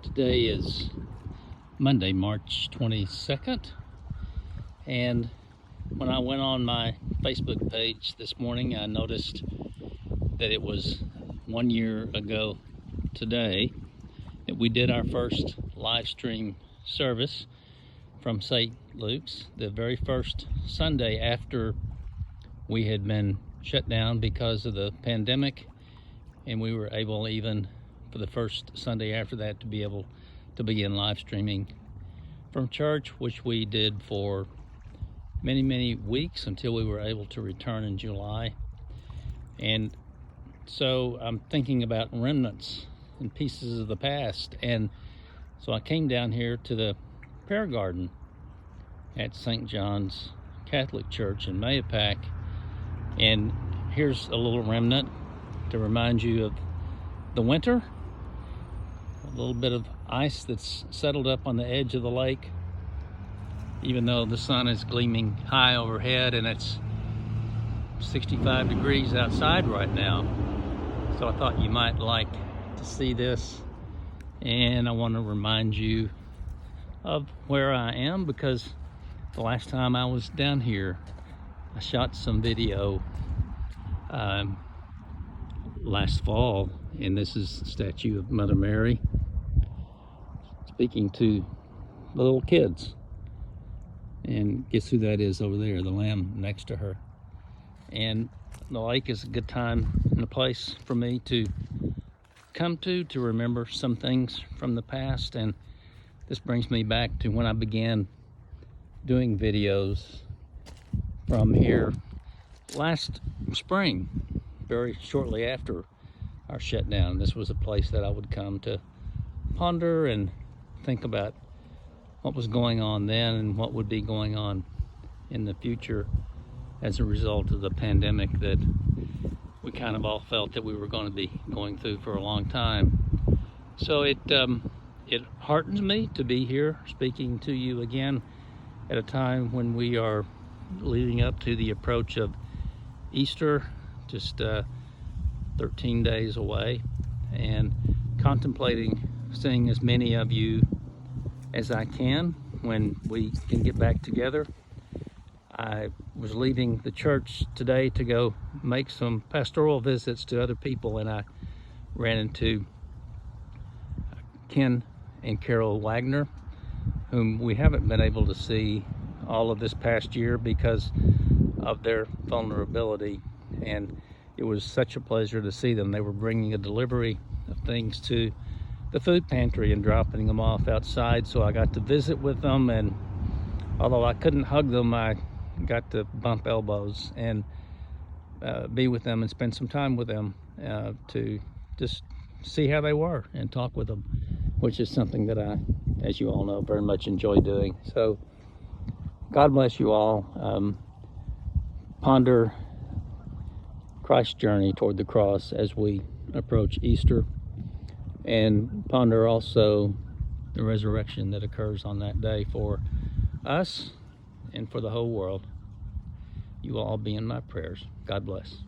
Today is Monday, March 22nd, and when I went on my Facebook page this morning, I noticed that it was 1 year ago today that we did our first live stream service from St. Luke's, the very first Sunday after we had been shut down because of the pandemic, and we were able, even for the first Sunday after that, to be able to begin live streaming from church, which we did for many weeks until we were able to return in July. And so I'm thinking about remnants and pieces of the past, and so I came down here to the prayer garden at St. John's Catholic Church in Mayapack, and here's a little remnant to remind you of the winter. A little bit of ice that's settled up on the edge of the lake, even though the sun is gleaming high overhead and it's 65 degrees outside right now. So I thought you might like to see this, and I want to remind you of where I am, because the last time I was down here I shot some video last fall, and this is the statue of Mother Mary speaking to the little kids, and guess who that is over there, the lamb next to her. And the lake is a good time and a place for me to come to remember some things from the past, and this brings me back to when I began doing videos from here last spring, very shortly after our shutdown. This was a place that I would come to ponder and think about what was going on then and what would be going on in the future as a result of the pandemic that we kind of all felt that we were going to be going through for a long time. So it heartens me to be here speaking to you again at a time when we are leading up to the approach of Easter, just 13 days away, and contemplating seeing as many of you as I can when we can get back together. I was leaving the church today to go make some pastoral visits to other people, and I ran into Ken and Carol Wagner, whom we haven't been able to see all of this past year because of their vulnerability, and it was such a pleasure to see them. They were bringing a delivery of things to the food pantry and dropping them off outside, so I got to visit with them, and although I couldn't hug them, I got to bump elbows and be with them and spend some time with them to just see how they were and talk with them, which is something that I, as you all know, very much enjoy doing. So God bless you all. Ponder Christ's journey toward the cross as we approach Easter, and ponder also the resurrection that occurs on that day for us and for the whole world. You will all be in my prayers. God bless.